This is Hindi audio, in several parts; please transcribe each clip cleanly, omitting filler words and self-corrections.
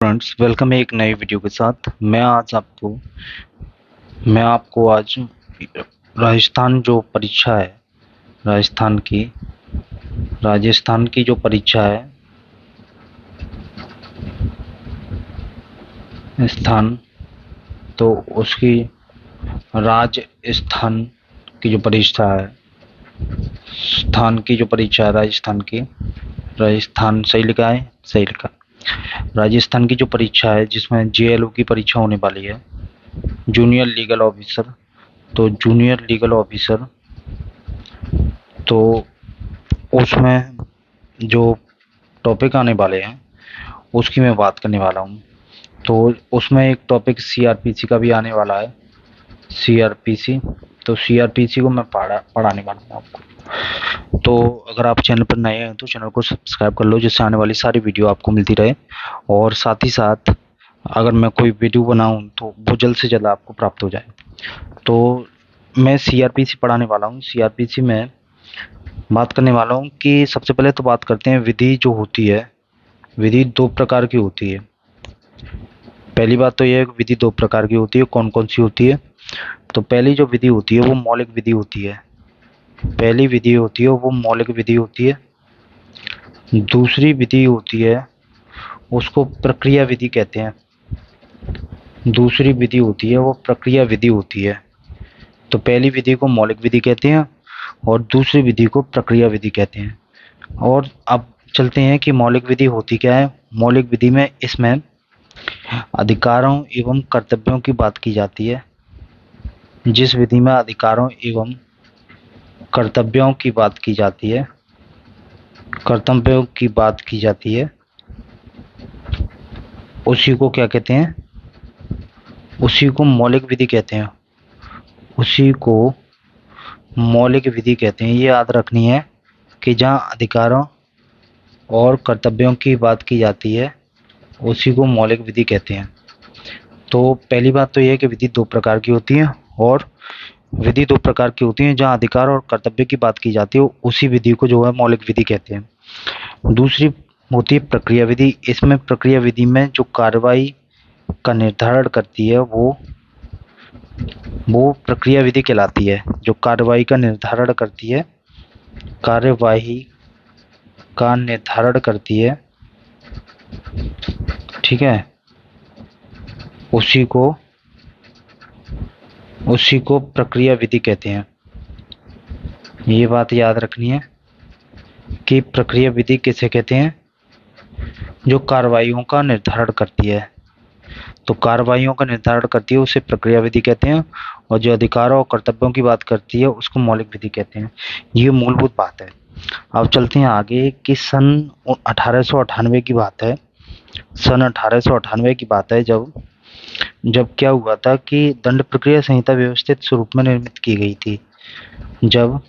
फ्रेंड्स, वेलकम है एक नई वीडियो के साथ। मैं आपको आज राजस्थान जो परीक्षा है, राजस्थान की जो परीक्षा है, स्थान तो उसकी राजस्थान की जो परीक्षा है, स्थान की जो परीक्षा है राजस्थान सही लिखा है, सही लिखा। राजस्थान की जो परीक्षा है जिसमें जेएलओ की परीक्षा होने वाली है, जूनियर लीगल ऑफिसर। तो जूनियर लीगल ऑफिसर तो उसमें जो टॉपिक आने वाले हैं उसकी मैं बात करने वाला हूँ। तो उसमें एक टॉपिक सीआरपीसी का भी आने वाला है, सीआरपीसी। तो सीआरपीसी को मैं पढ़ाने वाला हूँ आपको। तो अगर आप चैनल पर नए हैं तो चैनल को सब्सक्राइब कर लो, जिससे आने वाली सारी वीडियो आपको मिलती रहे। और साथ ही साथ अगर मैं कोई वीडियो बनाऊं तो वो जल्द से जल्द आपको प्राप्त हो जाए। तो मैं सीआरपीसी पढ़ाने वाला हूँ। सीआरपीसी में बात करने वाला हूँ कि सबसे पहले तो बात करते हैं विधि जो होती है। विधि दो प्रकार की होती है। पहली बात तो यह है कि विधि दो प्रकार की होती है। कौन कौन सी होती है? तो पहली जो विधि होती है वो मौलिक विधि होती है। पहली विधि होती है वो मौलिक विधि होती है। दूसरी विधि होती है उसको प्रक्रिया विधि कहते हैं। दूसरी विधि होती है वो प्रक्रिया विधि होती है। तो पहली विधि को मौलिक विधि कहते हैं और दूसरी विधि को प्रक्रिया विधि कहते हैं। और अब चलते हैं कि मौलिक विधि होती क्या है। मौलिक विधि में इसमें अधिकारों एवं कर्तव्यों की बात की जाती है। जिस विधि में अधिकारों एवं कर्तव्यों की बात की जाती है, कर्तव्यों की बात की जाती है, उसी को क्या कहते हैं? उसी को मौलिक विधि कहते हैं। उसी को मौलिक विधि कहते हैं। ये याद रखनी है कि जहाँ अधिकारों और कर्तव्यों की बात की जाती है उसी को मौलिक विधि कहते हैं। तो पहली बात तो यह है कि विधि दो प्रकार की होती है, और विधि दो प्रकार की होती है जहाँ अधिकार और कर्तव्य की बात की जाती है उसी विधि को जो है मौलिक विधि कहते हैं। दूसरी होती है प्रक्रिया विधि। इसमें प्रक्रिया विधि में जो कार्रवाई का निर्धारण करती है वो प्रक्रिया विधि कहलाती है। जो कार्रवाई का निर्धारण करती है, कार्यवाही का निर्धारण करती है, ठीक है, उसी को प्रक्रिया विधि कहते हैं। ये बात याद रखनी है कि प्रक्रिया विधि किसे कहते हैं? जो कार्रवाइयों का निर्धारण करती है। तो कार्रवाइयों का निर्धारण करती है उसे प्रक्रिया विधि कहते हैं, और जो अधिकारों और कर्तव्यों की बात करती है उसको मौलिक विधि कहते हैं। ये मूलभूत बात है। अब चलते हैं आगे कि सन 1898 की बात है। सन 1898 की बात है जब क्या हुआ था कि दंड प्रक्रिया संहिता व्यवस्थित स्वरूप में निर्मित की गई थी। जब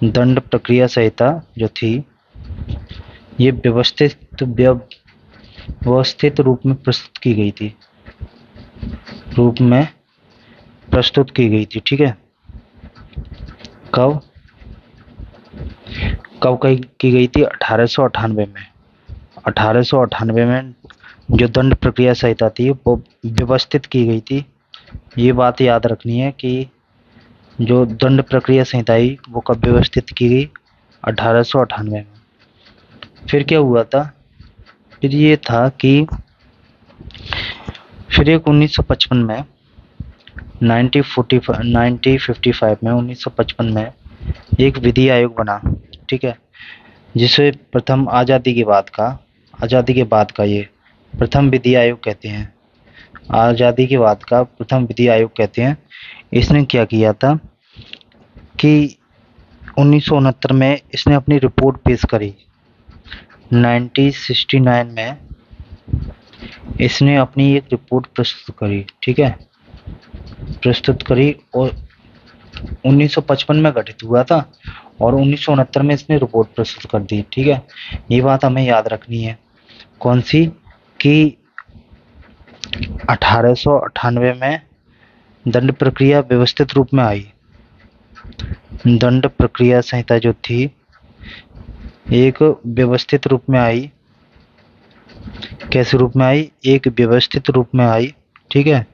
दंड प्रक्रिया संहिता जो थी ये व्यवस्थित रूप में प्रस्तुत की गई थी, ठीक है। कब की गई थी? 1898 में। 1898 में जो दंड प्रक्रिया संहिता थी वो व्यवस्थित की गई थी। ये बात याद रखनी है कि जो दंड प्रक्रिया संहिता है वो कब व्यवस्थित की गई? 1898 में। फिर क्या हुआ था? फिर ये था कि फिर एक 1955 में 1955 में एक विधि आयोग बना, ठीक है, जिसे प्रथम आज़ादी के बाद का ये प्रथम विधि आयोग कहते हैं। आज़ादी के बाद का प्रथम विधि आयोग कहते हैं। इसने क्या किया था कि 1969 में इसने अपनी रिपोर्ट पेश करी। 1969 में इसने अपनी एक रिपोर्ट प्रस्तुत करी, ठीक है, और 1955 में गठित हुआ था और 1969 में इसने रिपोर्ट प्रस्तुत कर दी, ठीक है। ये बात हमें याद रखनी है। कौन सी? कि 1898 में दंड प्रक्रिया व्यवस्थित रूप में आई। दंड प्रक्रिया संहिता जो थी एक व्यवस्थित रूप में आई कैसे रूप में आई? एक व्यवस्थित रूप में आई, ठीक है।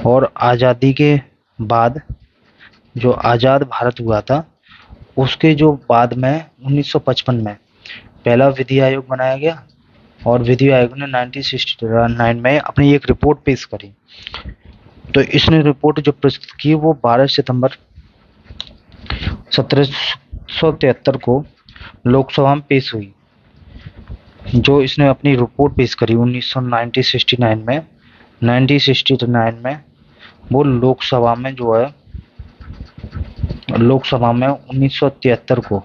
और आज़ादी के बाद जो आज़ाद भारत हुआ था उसके जो बाद में 1955 में पहला विधि आयोग बनाया गया और विधि आयोग ने 1969 में अपनी एक रिपोर्ट पेश करी। तो इसने रिपोर्ट जो प्रस्तुत की वो 12 सितंबर 1773 को लोकसभा में पेश हुई। जो इसने अपनी रिपोर्ट पेश करी 1969 में वो लोकसभा में जो है लोकसभा में 1973 को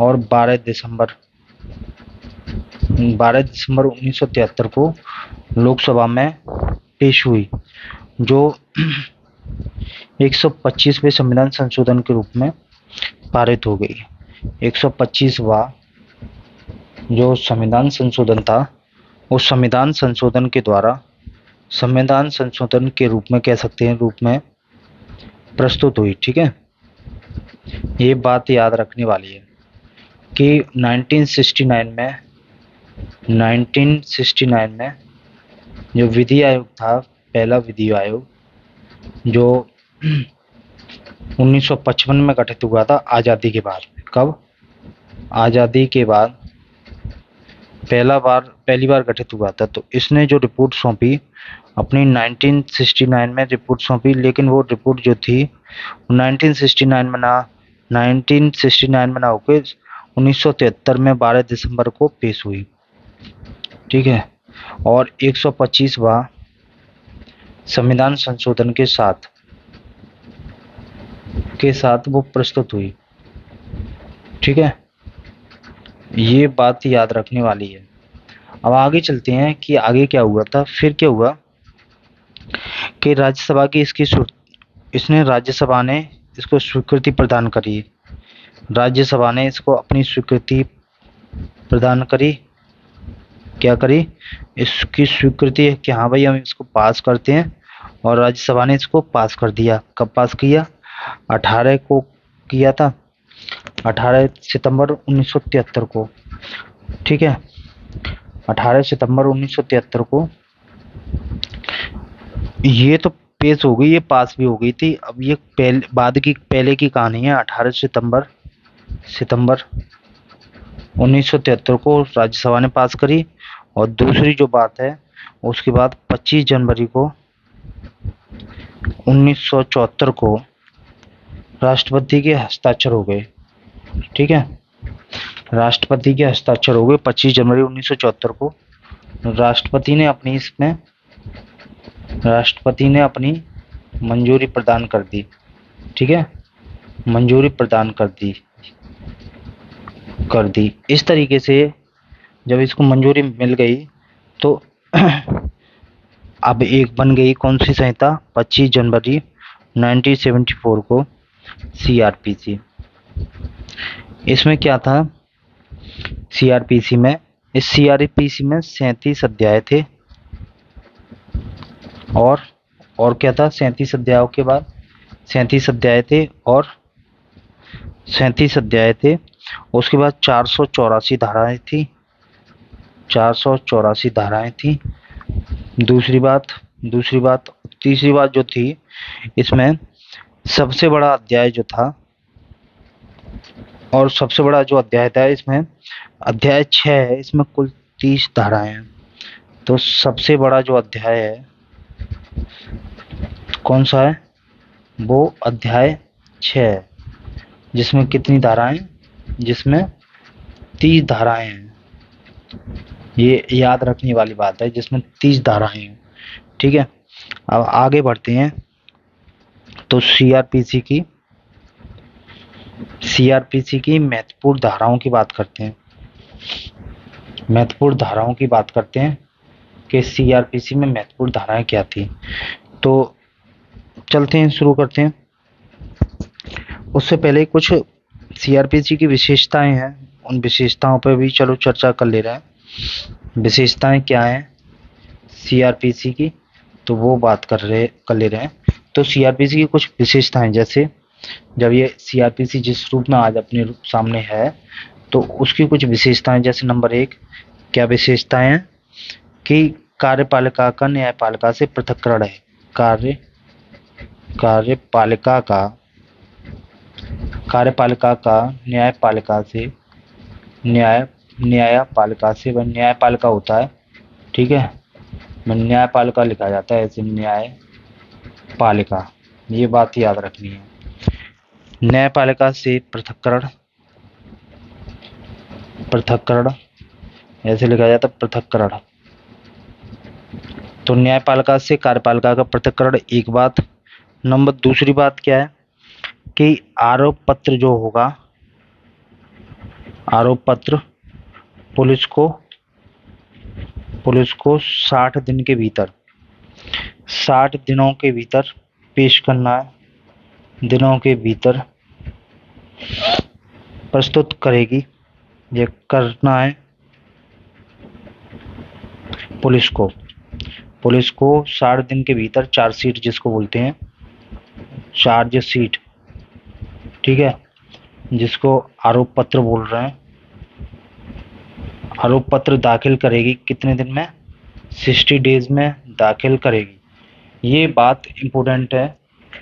और 12 दिसंबर 1973 को लोकसभा में पेश हुई, जो 125वें संविधान संशोधन के रूप में पारित हो गई। 125वां जो संविधान संशोधन था उस संविधान संशोधन के द्वारा संविधान संशोधन के रूप में कह सकते हैं रूप में प्रस्तुत हुई, ठीक है। ये बात याद रखने वाली है कि 1969 में जो विधि आयोग था, पहला विधि आयोग जो 1955 में गठित हुआ था आज़ादी के बाद। कब? आज़ादी के बाद पहली बार गठित हुआ था। तो इसने जो रिपोर्ट सौंपी अपनी 1969 में रिपोर्ट सौंपी, लेकिन वो रिपोर्ट जो थी 1969 में ना होकर 1973 में 12 दिसंबर को पेश हुई, ठीक है। और 125वां संविधान संशोधन के साथ वो प्रस्तुत हुई, ठीक है। ये बात याद रखने वाली है। अब आगे चलते हैं कि आगे क्या हुआ था। फिर क्या हुआ कि राज्यसभा की राज्यसभा ने इसको स्वीकृति प्रदान करी। राज्यसभा ने इसको अपनी स्वीकृति प्रदान करी। क्या करी? इसकी स्वीकृति है कि हाँ भाई हम इसको पास करते हैं, और राज्यसभा ने इसको पास कर दिया। कब पास किया? 18 को किया था, 18 सितंबर 1973 को, ठीक है। 18 सितंबर 1973 को ये तो पेश हो गई, ये पास भी हो गई थी। अब ये पहले की कहानी है। 18 सितंबर 1973 को राज्यसभा ने पास करी, और दूसरी जो बात है उसके बाद 25 जनवरी को 1974 को राष्ट्रपति के हस्ताक्षर हो गए, ठीक है। राष्ट्रपति के हस्ताक्षर हो गए 25 जनवरी 1974 को। राष्ट्रपति ने अपनी मंजूरी प्रदान कर दी, ठीक है। मंजूरी प्रदान कर दी। इस तरीके से जब इसको मंजूरी मिल गई तो अब एक बन गई कौन सी संहिता? 25 जनवरी 1974 को सीआरपीसी। इसमें क्या था सीआरपीसी में? इस सीआरपीसी में 37 अध्याय थे, और क्या था 37 अध्यायों के बाद 37 अध्याय थे, और 37 अध्याय थे। उसके बाद 484 धाराएं थी। 484 धाराएं थी। तीसरी बात जो थी, इसमें सबसे बड़ा अध्याय जो था, और सबसे बड़ा जो अध्याय था इसमें अध्याय 6 है। इसमें कुल 30 धाराएं हैं। तो सबसे बड़ा जो अध्याय है कौन सा है? वो अध्याय 6 है, जिसमें कितनी धाराएं? जिसमें 30 धाराएं हैं। ये याद रखने वाली बात है, जिसमें 30 धाराएं हैं, ठीक है। अब आगे बढ़ते हैं तो सीआरपीसी की महत्वपूर्ण धाराओं की बात करते हैं। कि सीआरपीसी में महत्वपूर्ण धाराएं क्या थी। तो चलते हैं, शुरू करते हैं। उससे पहले कुछ सीआरपीसी की विशेषताएं हैं, उन विशेषताओं पर भी चलो चर्चा कर ले रहे हैं। विशेषताएं क्या हैं सीआरपीसी की, तो वो बात कर ले रहे हैं। तो सीआरपीसी की कुछ विशेषताएं, जैसे जब ये सीआरपीसी जिस रूप में आज अपने सामने है, तो उसकी कुछ विशेषताएं, जैसे नंबर 1, क्या विशेषताएं हैं कि कार्यपालिका का न्यायपालिका से पृथक्करण है। कार्य कार्यपालिका का कार्यपालिका का न्यायपालिका से न्यायपालिका से वह न्यायपालिका होता है, ठीक है, न्यायपालिका लिखा जाता है ऐसे न्यायपालिका, ये बात याद रखनी है। न्यायपालिका से पृथक्करण ऐसे लिखा जाता है पृथक्करण। तो न्यायपालिका से कार्यपालिका का पृथक्करण एक बात। नंबर दूसरी बात क्या है कि आरोप पत्र जो होगा, आरोप पत्र पुलिस को 60 दिन के भीतर 60 दिनों के भीतर पेश करना है, दिनों के भीतर प्रस्तुत करेगी, ये करना है पुलिस को 60 दिन के भीतर चार्जशीट जिसको बोलते हैं, चार्जशीट, ठीक है, जिसको आरोप पत्र बोल रहे हैं, आरोप पत्र दाखिल करेगी कितने दिन में, 60 डेज में दाखिल करेगी। ये बात इम्पोर्टेंट है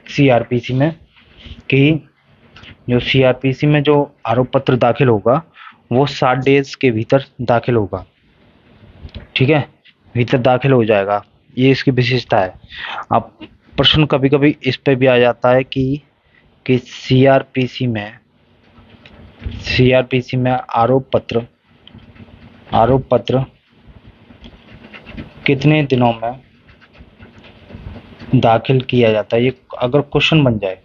सीआरपीसी में कि जो सीआरपीसी में जो आरोप पत्र दाखिल होगा वो 60 डेज के भीतर दाखिल होगा, ठीक है, भीतर दाखिल हो जाएगा। ये इसकी विशेषता है। अब प्रश्न कभी कभी इस पे भी आ जाता है कि सीआरपीसी में आरोप पत्र कितने दिनों में दाखिल किया जाता है, ये अगर क्वेश्चन बन जाए,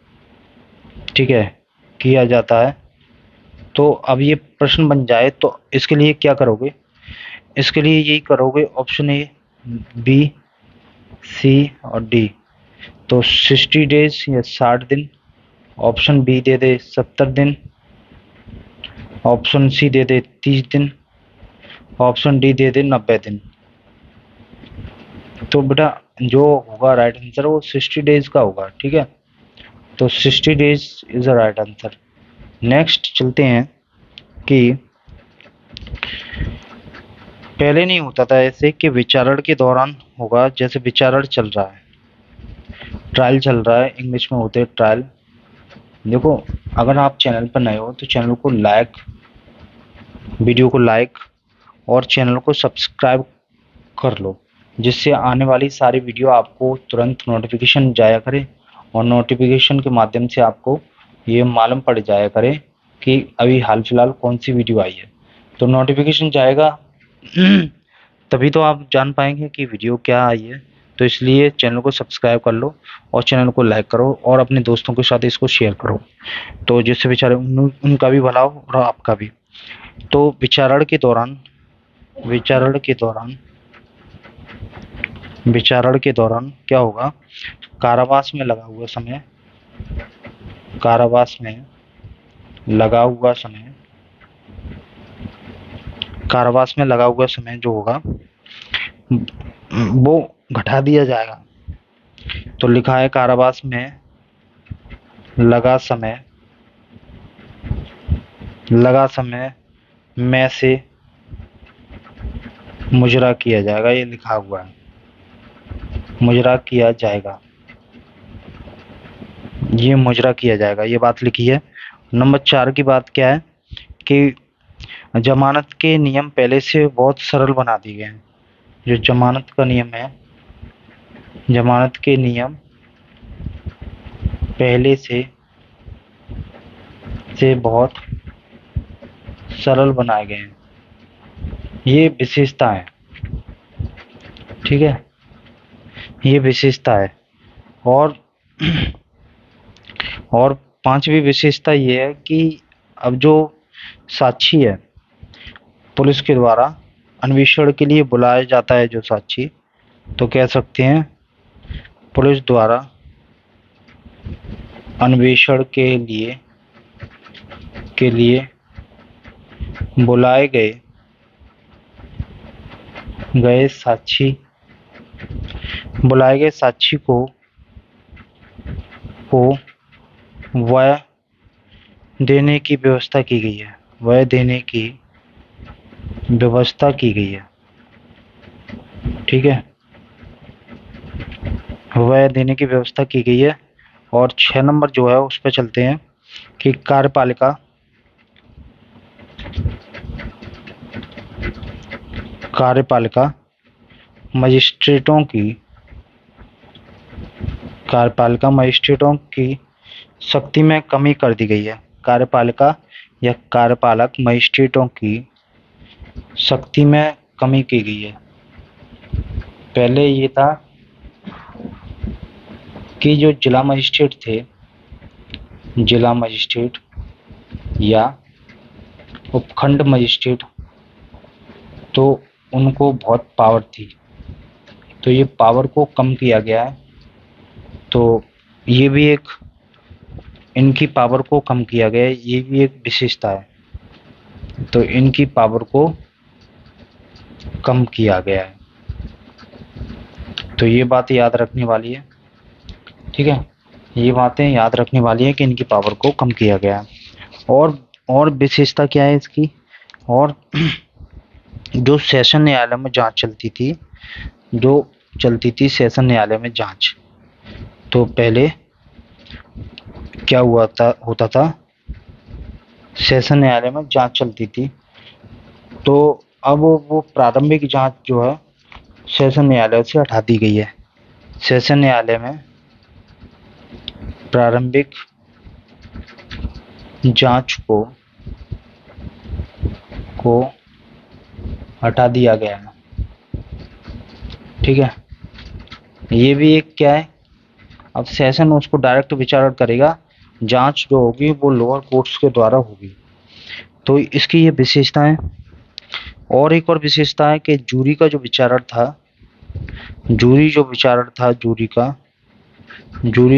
ठीक है, किया जाता है, तो अब ये प्रश्न बन जाए तो इसके लिए क्या करोगे, इसके लिए यही करोगे ऑप्शन ए, बी, सी और डी। तो 60 डेज या 60 दिन, ऑप्शन बी दे दे 70 दिन, ऑप्शन सी दे दे 30 दिन, ऑप्शन डी दे दे 90 दिन। तो बेटा जो होगा राइट आंसर वो 60 डेज का होगा, ठीक है, तो 60 days is the right answer. Next चलते हैं कि पहले नहीं होता था ऐसे कि विचारण के दौरान होगा, जैसे विचारण चल रहा है, ट्रायल चल रहा है, इंग्लिश में होते हैं ट्रायल। देखो अगर आप चैनल पर नए हो तो चैनल को लाइक, वीडियो को लाइक और चैनल को सब्सक्राइब कर लो, जिससे आने वाली सारी वीडियो आपको तुरंत नोटिफिकेशन जाया करे और नोटिफिकेशन के माध्यम से आपको ये मालूम पड़ जाया करे कि अभी हाल फिलहाल कौन सी वीडियो आई है। तो नोटिफिकेशन जाएगा तभी तो आप जान पाएंगे कि वीडियो क्या आई है। तो इसलिए चैनल को सब्सक्राइब कर लो और चैनल को लाइक करो और अपने दोस्तों के साथ इसको शेयर करो, तो जिससे बेचारे उनका भी भला हो और आपका भी। तो विचारण के दौरान क्या होगा, कारावास में लगा हुआ समय जो होगा वो घटा दिया जाएगा। तो लिखा है कारावास में लगा समय में से मुजरा किया जाएगा, ये लिखा हुआ है, मुजरा किया जाएगा, ये मुजरा किया जाएगा, ये बात लिखी है। नंबर 4 की बात क्या है कि जमानत के नियम पहले से बहुत सरल बना दिए गए हैं। जो जमानत का नियम है, जमानत के नियम पहले से बहुत सरल बनाए गए हैं, ये विशेषता है, ठीक है, ये विशेषता है। और 5वीं विशेषता ये है कि अब जो साक्षी है पुलिस के द्वारा अन्वेषण के लिए बुलाया जाता है, जो साक्षी, तो कह सकते हैं पुलिस द्वारा अन्वेषण के लिए बुलाए गए साक्षी को वह देने की व्यवस्था की गई है, वह देने की व्यवस्था की गई है, ठीक है, वह देने की व्यवस्था की गई है। और 6 नंबर जो है उस पर चलते हैं कि कार्यपालिका मजिस्ट्रेटों की शक्ति में कमी कर दी गई है। कार्यपालिका या कार्यपालक मजिस्ट्रेटों की शक्ति में कमी की गई है। पहले ये था कि जो जिला मजिस्ट्रेट थे, जिला मजिस्ट्रेट या उपखंड मजिस्ट्रेट, तो उनको बहुत पावर थी, तो ये पावर को कम किया गया है। तो ये भी एक, इनकी पावर को कम किया गया है, ये भी एक विशेषता है। तो इनकी पावर को कम किया गया है, तो ये बात याद रखने वाली है, ठीक है, ये बातें याद रखने वाली है कि इनकी पावर को कम किया गया है। और विशेषता क्या है इसकी? और जो सेशन न्यायालय में जांच चलती थी सेशन न्यायालय में जांच, तो पहले क्या होता था, सेशन न्यायालय में जांच चलती थी, तो अब वो प्रारंभिक जांच जो है सेशन न्यायालय से हटा दी गई है। सेशन न्यायालय में प्रारंभिक जांच को हटा दिया गया है, ठीक है। ये भी एक क्या है, अब सेशन उसको डायरेक्ट विचारण करेगा, जांच जो होगी वो लोअर कोर्ट्स के द्वारा होगी। तो इसकी ये विशेषता है। और एक और विशेषता है कि जूरी का जो विचारण था, जूरी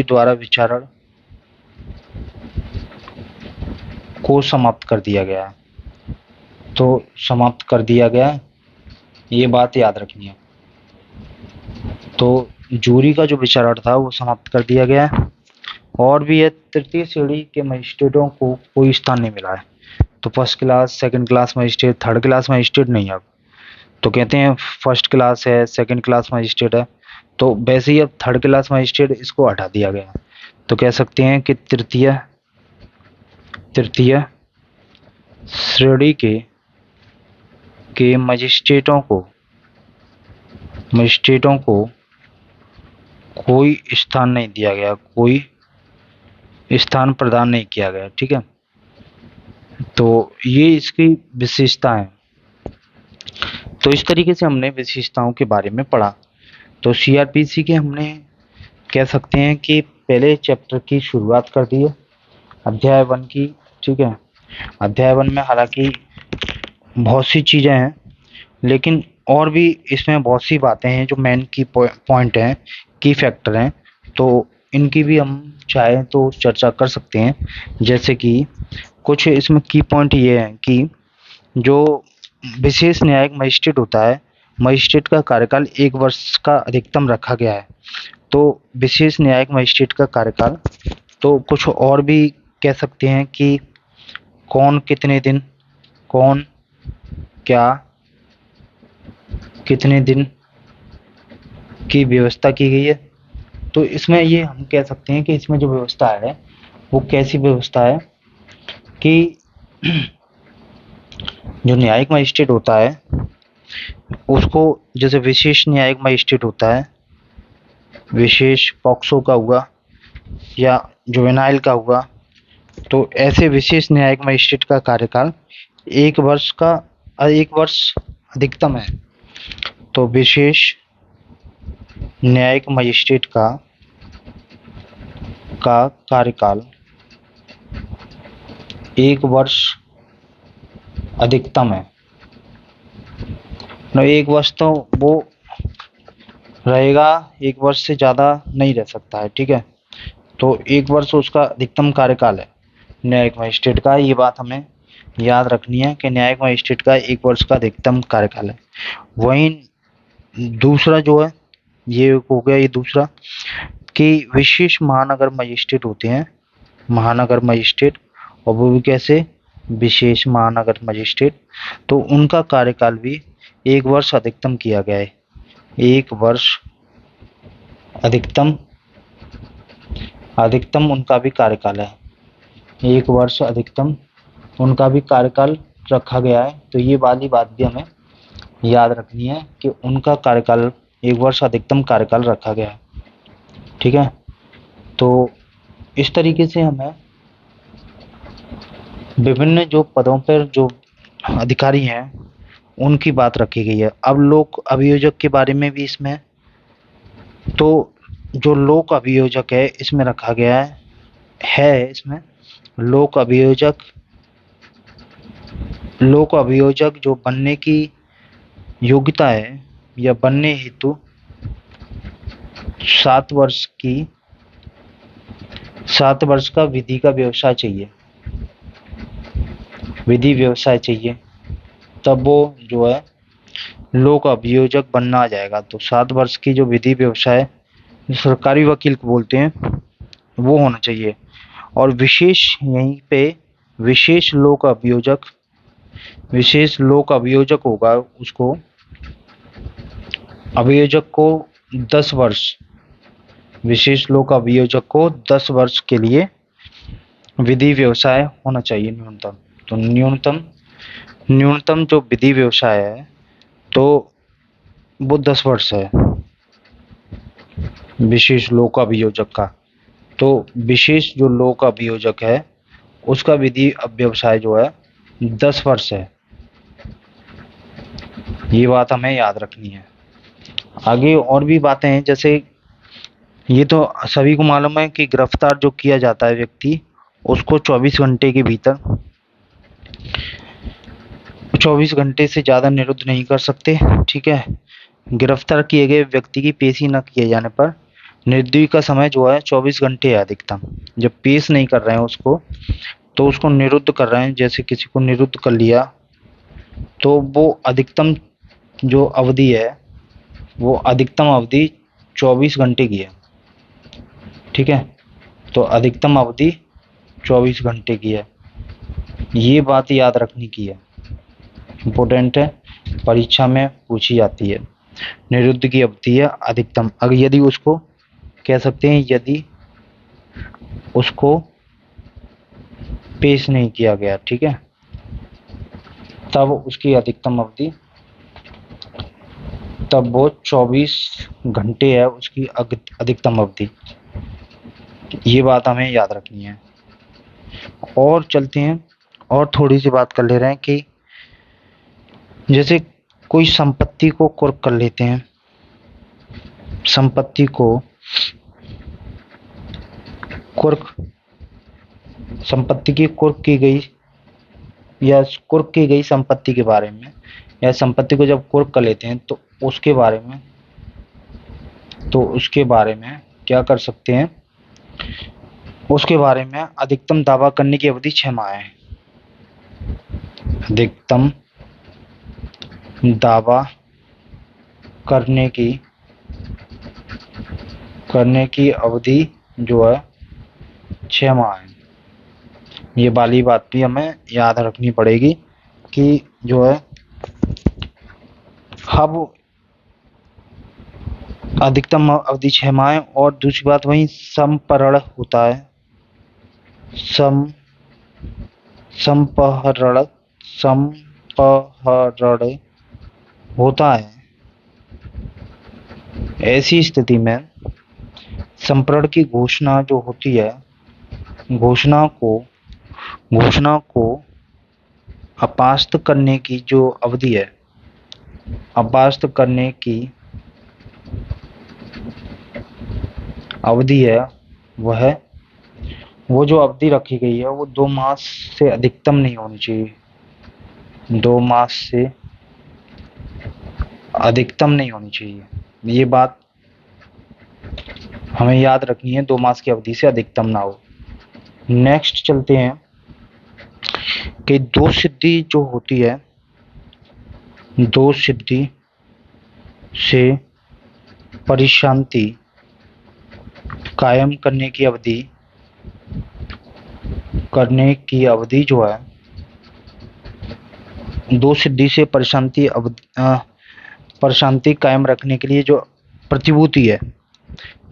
द्वारा विचारण को समाप्त कर दिया गया है। तो समाप्त कर दिया गया, ये बात याद रखनी है। तो जूरी का जो विचारण था वो समाप्त कर दिया गया है। और भी है, तृतीय श्रेणी के मजिस्ट्रेटों को कोई स्थान नहीं मिला है। तो first class, second class magistrate, third class magistrate नहीं अब, तो कहते हैं फर्स्ट क्लास है, सेकंड क्लास मजिस्ट्रेट है, तो वैसे ही अब थर्ड क्लास मजिस्ट्रेट इसको हटा दिया गया। तो कह सकते हैं कि तृतीय श्रेणी के मजिस्ट्रेटों को कोई स्थान नहीं दिया गया, कोई स्थान प्रदान नहीं किया गया, ठीक है। तो ये इसकी विशेषता है। तो इस तरीके से हमने विशेषताओं के बारे में पढ़ा। तो सीआरपीसी के हमने कह सकते हैं कि पहले चैप्टर की शुरुआत कर दी है, अध्याय 1 की, ठीक है। अध्याय 1 में हालांकि बहुत सी चीज़ें हैं, लेकिन और भी इसमें बहुत सी बातें हैं जो मेन की पॉइंट हैं, की फैक्टर हैं, तो इनकी भी हम चाहें तो चर्चा कर सकते हैं। जैसे कि कुछ इसमें की पॉइंट ये हैं कि जो विशेष न्यायिक मजिस्ट्रेट होता है, मजिस्ट्रेट का कार्यकाल 1 वर्ष का अधिकतम रखा गया है। तो विशेष न्यायिक मजिस्ट्रेट का कार्यकाल, तो कुछ और भी कह सकते हैं कि कौन क्या कितने दिन की व्यवस्था की गई है। तो इसमें ये हम कह सकते हैं कि इसमें जो व्यवस्था है वो कैसी व्यवस्था है कि जो न्यायिक मजिस्ट्रेट होता है उसको, जैसे विशेष न्यायिक मजिस्ट्रेट होता है, विशेष पॉक्सो का हुआ या जुवेनाइल का हुआ, तो ऐसे विशेष न्यायिक मजिस्ट्रेट का कार्यकाल 1 वर्ष अधिकतम है। तो विशेष न्यायिक मजिस्ट्रेट का कार्यकाल 1 वर्ष अधिकतम है। 1 वर्ष तो वो रहेगा, 1 वर्ष से ज़्यादा नहीं रह सकता है, ठीक है। तो 1 वर्ष उसका अधिकतम कार्यकाल है न्यायिक मजिस्ट्रेट का। ये बात हमें याद रखनी है कि न्यायिक मजिस्ट्रेट का 1 वर्ष का अधिकतम कार्यकाल है। वहीं दूसरा जो है, ये हो गया ये दूसरा, कि विशेष महानगर मजिस्ट्रेट होते हैं, महानगर मजिस्ट्रेट, और वो भी कैसे, विशेष महानगर मजिस्ट्रेट, तो उनका कार्यकाल भी 1 वर्ष अधिकतम किया गया है। 1 वर्ष अधिकतम अधिकतम उनका भी कार्यकाल है। 1 वर्ष अधिकतम उनका भी कार्यकाल रखा गया है। तो ये वाली बात भी हमें याद रखनी है कि उनका कार्यकाल 1 वर्ष अधिकतम कार्यकाल रखा गया है। ठीक है, तो इस तरीके से हमें विभिन्न जो पदों पर जो अधिकारी हैं उनकी बात रखी गई है। अब लोक अभियोजक के बारे में भी इसमें, तो जो लोक अभियोजक है इसमें रखा गया है इसमें लोक अभियोजक जो बनने की योग्यता है या बनने हेतु 7 वर्ष का विधि का व्यवसाय चाहिए, विधि व्यवसाय चाहिए, तब वो जो है लोक अभियोजक बनना आ जाएगा। तो 7 वर्ष की जो विधि व्यवसाय सरकारी वकील को बोलते हैं वो होना चाहिए। और विशेष यहीं पे विशेष लोक अभियोजक होगा, उसको अभियोजक को 10 वर्ष, विशेष लोक अभियोजक को 10 वर्ष के लिए विधि व्यवसाय होना चाहिए न्यूनतम। तो न्यूनतम जो विधि व्यवसाय है तो वो 10 वर्ष है विशेष लोक अभियोजक का। तो विशेष जो लोक अभियोजक है उसका विधि व्यवसाय जो है 10 वर्ष है। ये बात हमें याद रखनी है। आगे और भी बातें हैं, जैसे ये तो सभी को मालूम है कि गिरफ्तार जो किया जाता है व्यक्ति, उसको 24 घंटे के भीतर 24 घंटे से ज़्यादा निरुद्ध नहीं कर सकते। ठीक है, गिरफ्तार किए गए व्यक्ति की पेशी न किए जाने पर निर्दयी का समय जो है 24 घंटे है अधिकतम। जब पेश नहीं कर रहे हैं उसको, तो उसको निरुद्ध कर रहे हैं, जैसे किसी को निरुद्ध कर लिया, तो वो अधिकतम जो अवधि है वो अधिकतम अवधि 24 घंटे की है। ठीक है, तो अधिकतम अवधि 24 घंटे की है। ये बात याद रखने की है, इम्पोर्टेंट है, परीक्षा में पूछी जाती है। निरुद्ध की अवधि है अधिकतम, अगर यदि उसको कह सकते हैं यदि उसको पेश नहीं किया गया, ठीक है, तब उसकी अधिकतम अवधि, तब वो 24 घंटे है उसकी अधिकतम अवधि। ये बात हमें याद रखनी है। और चलते हैं और थोड़ी सी बात कर ले रहे हैं कि जैसे कोई संपत्ति को कुर्क कर लेते हैं, संपत्ति को कुर्क, संपत्ति की कुर्क की गई या कुर्क की गई संपत्ति के बारे में, या संपत्ति को जब कुर्क कर लेते हैं तो उसके बारे में क्या कर सकते हैं, उसके बारे में अधिकतम दावा करने की अवधि 6 माह है। अधिकतम दावा करने की अवधि जो है 6 माह है। ये वाली बात भी हमें याद रखनी पड़ेगी कि जो है अब अधिकतम अवधि 6 माह है। और दूसरी बात वही संपरण होता है, संपहरण होता है। ऐसी स्थिति में संपरण की घोषणा जो होती है, घोषणा को अपास्त करने की जो अवधि है, अपास्त करने की अवधि है, वो जो अवधि रखी गई है वो 2 मास से अधिकतम नहीं होनी चाहिए, 2 मास से अधिकतम नहीं होनी चाहिए। ये बात हमें याद रखनी है, 2 मास की अवधि से अधिकतम ना हो। नेक्स्ट चलते हैं कि दोष सिद्धि जो होती है, दोष सिद्धि से परिशांति कायम करने की अवधि जो है दो सिद्धि से परेशांति कायम रखने के लिए जो प्रतिभूति है,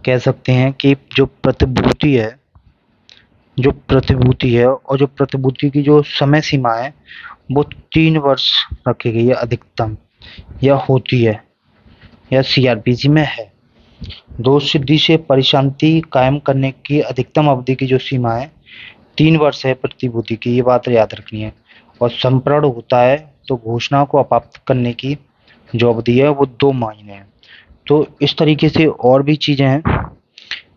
कह सकते हैं कि जो प्रतिभूति की जो समय सीमा है वो 3 वर्ष रखी गई है अधिकतम, या होती है, या सीआरपीसी में है। दो सिद्धि से परिशांति कायम करने की अधिकतम अवधि की जो सीमा है 3 वर्ष है प्रतिभूति की, ये बात याद रखनी है। और संप्रर्ण होता है तो घोषणा को अपाप्त करने की जो अवधि है वो 2 महीने है। तो इस तरीके से और भी चीजें हैं,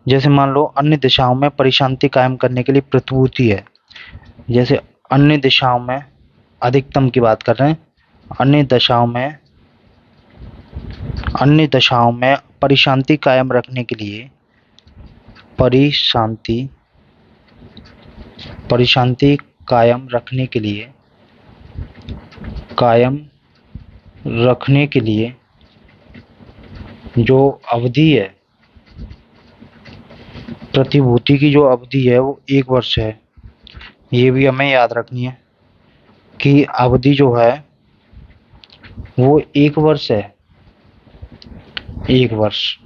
जैसे मान लो अन्य दिशाओं में परिशांति कायम करने के लिए प्रतिभूति है, जैसे अन्य दिशाओं में अधिकतम की बात कर रहे हैं, अन्य दशाओं में परिशांति कायम रखने के लिए परिशांति कायम रखने के लिए जो अवधि है, प्रतिभूति की जो अवधि है वो 1 वर्ष है। ये भी हमें याद रखनी है कि अवधि जो है वो 1 वर्ष है, 1 वर्ष।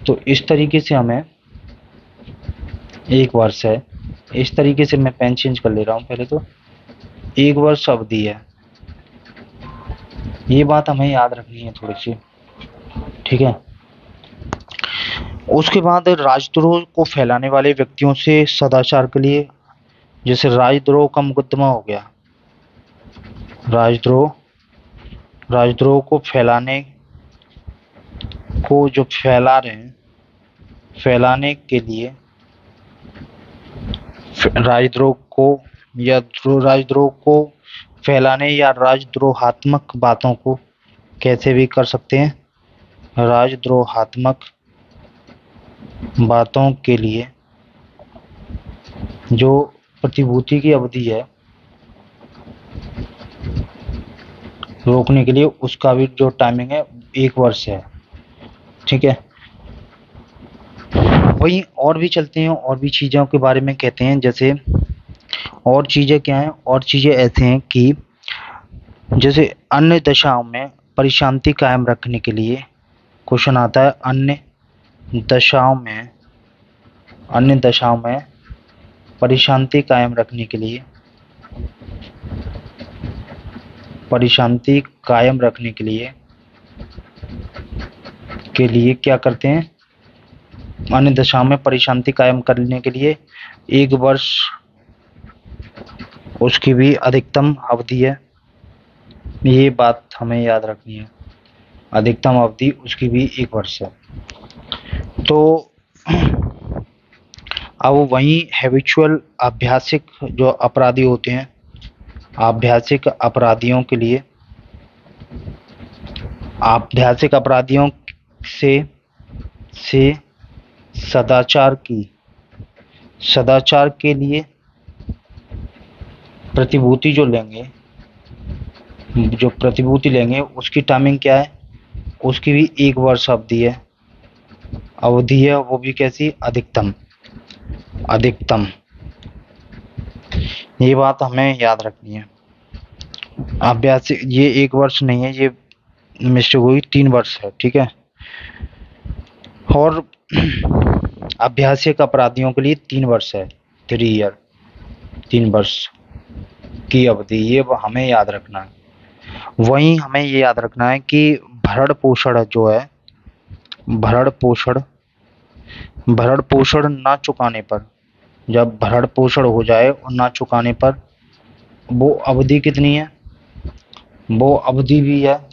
तो इस तरीके से हमें 1 वर्ष है, इस तरीके से मैं पेन चेंज कर ले रहा हूँ पहले। तो 1 वर्ष अवधि है, ये बात हमें याद रखनी है थोड़ी सी, ठीक है। उसके बाद राजद्रोह को फैलाने वाले व्यक्तियों से सदाचार के लिए, जैसे राजद्रोह का मुकदमा हो गया, राजद्रोह को जो फैला रहे हैं, फैलाने के लिए राजद्रोह को फैलाने या राजद्रोहात्मक बातों को कैसे भी कर सकते हैं, राजद्रोहात्मक बातों के लिए जो प्रतिभूति की अवधि है रोकने के लिए, उसका भी जो टाइमिंग है 1 वर्ष है, ठीक है। वहीं और भी चलते हैं, और भी चीज़ों के बारे में कहते हैं। जैसे और चीज़ें क्या हैं, और चीज़ें ऐसे हैं कि जैसे अन्य दशाओं में परिशांति कायम रखने के लिए, क्वेश्चन आता है अन्य दशाओं में परिशांति कायम रखने के लिए, क्या करते हैं, अन्य दशाओं में परिशांति कायम करने के लिए 1 वर्ष उसकी भी अधिकतम अवधि है, ये बात हमें याद रखनी है, अधिकतम अवधि उसकी भी 1 वर्ष है। तो अब वहीं हैबिचुअल अभ्यासिक जो अपराधी होते हैं, आपराधिक अपराधियों से सदाचार के लिए प्रतिभूति लेंगे उसकी टाइमिंग क्या है, उसकी भी 1 वर्ष अवधि है, वो भी कैसी, अधिकतम। ये बात हमें याद रखनी है। अभ्यास ये 1 वर्ष नहीं है, ये मिस्टेक हुई, 3 वर्ष है, ठीक है। और अभ्यासिक अपराधियों के लिए 3 वर्ष है, 3 वर्ष की अवधि, ये हमें याद रखना है। वहीं हमें ये याद रखना है कि भरण पोषण जो है, भरण पोषण ना चुकाने पर, जब भरण पोषण हो जाए और ना चुकाने पर वो अवधि कितनी है, वो अवधि भी है,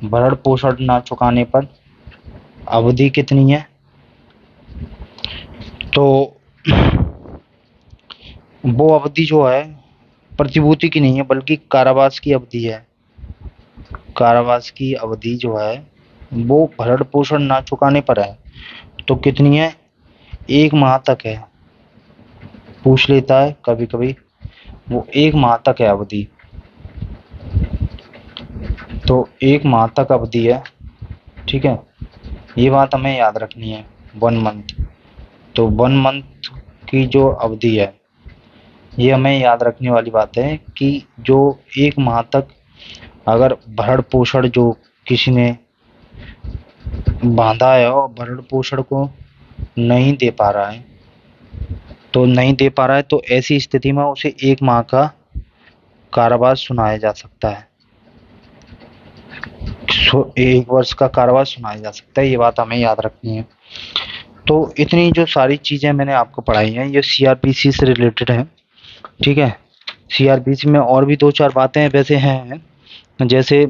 भरण पोषण ना चुकाने पर अवधि कितनी है, तो वो अवधि जो है प्रतिभूति की नहीं है बल्कि कारावास की अवधि है। कारावास की अवधि जो है वो भरण पोषण ना चुकाने पर है, तो कितनी है, 1 माह तक है, पूछ लेता है कभी कभी, वो 1 माह तक है अवधि, तो 1 माह तक अवधि है, ठीक है। ये बात हमें याद रखनी है, 1 मंथ। तो 1 मंथ की जो अवधि है ये हमें याद रखने वाली बात है कि जो 1 माह तक अगर भरण पोषण जो किसी ने बांधा है और भरण पोषण को नहीं दे पा रहा है तो ऐसी स्थिति में उसे 1 माह का कारावास सुनाया जा सकता है। 1 वर्ष का कारावास सुनाया जा सकता है, ये बात हमें याद रखनी है। तो इतनी जो सारी चीजें मैंने आपको पढ़ाई हैं ये सीआरपीसी से रिलेटेड है, ठीक है। सीआरपीसी में और भी 2-4 बातें वैसे हैं, जैसे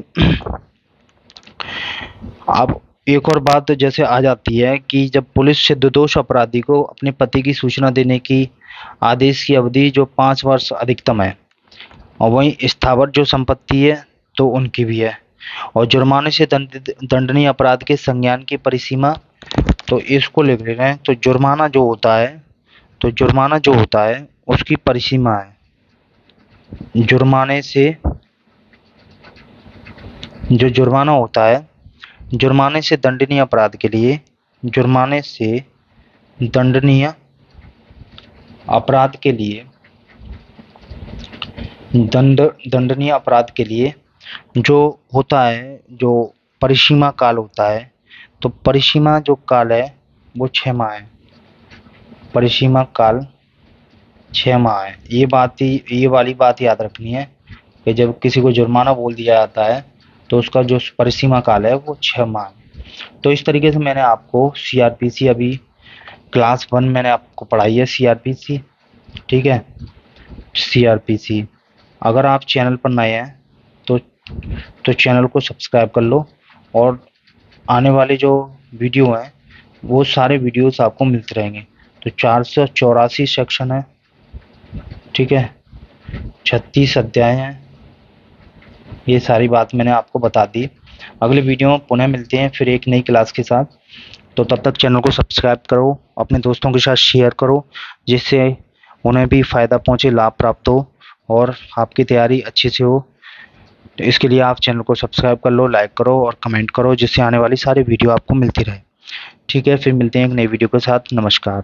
अब एक और बात जैसे आ जाती है कि जब पुलिस से निर्दोष अपराधी को अपने पति की सूचना देने की आदेश की अवधि जो 5 वर्ष अधिकतम है, और वहीं स्थावर जो संपत्ति है तो उनकी भी है, और जुर्माने से दंडनीय अपराध के संज्ञान की परिसीमा, तो इसको लिख ले रहे हैं। तो जुर्माना जो होता है उसकी परिसीमा है, जुर्माने से जो जुर्माना होता है, जुर्माने से दंडनीय अपराध के लिए, जुर्माने से दंडनीय अपराध के लिए, दंडनीय अपराध के लिए जो होता है, जो परिसीमा काल होता है, तो परिसीमा जो काल है वो 6 माह है। परिसीमा काल 6 माह है। ये वाली बात याद रखनी है कि जब किसी को जुर्माना बोल दिया जाता है तो उसका जो परिसीमा काल है वो 6 माह है। तो इस तरीके से मैंने आपको सीआरपीसी अभी क्लास 1 मैंने आपको पढ़ाई है सीआरपीसी, ठीक है। सीआरपीसी अगर आप चैनल पर नए हैं तो चैनल को सब्सक्राइब कर लो, और आने वाले जो वीडियो हैं वो सारे वीडियोस आपको मिलते रहेंगे। तो 484 सेक्शन है, ठीक है, 36 अध्याय हैं। ये सारी बात मैंने आपको बता दी। अगले वीडियो में पुनः मिलते हैं फिर एक नई क्लास के साथ। तो तब तक चैनल को सब्सक्राइब करो, अपने दोस्तों के साथ शेयर करो, जिससे उन्हें भी फ़ायदा पहुँचे, लाभ प्राप्त हो और आपकी तैयारी अच्छे से हो। तो इसके लिए आप चैनल को सब्सक्राइब कर लो, लाइक करो और कमेंट करो, जिससे आने वाली सारी वीडियो आपको मिलती रहे। ठीक है, फिर मिलते हैं एक नई वीडियो के साथ। नमस्कार।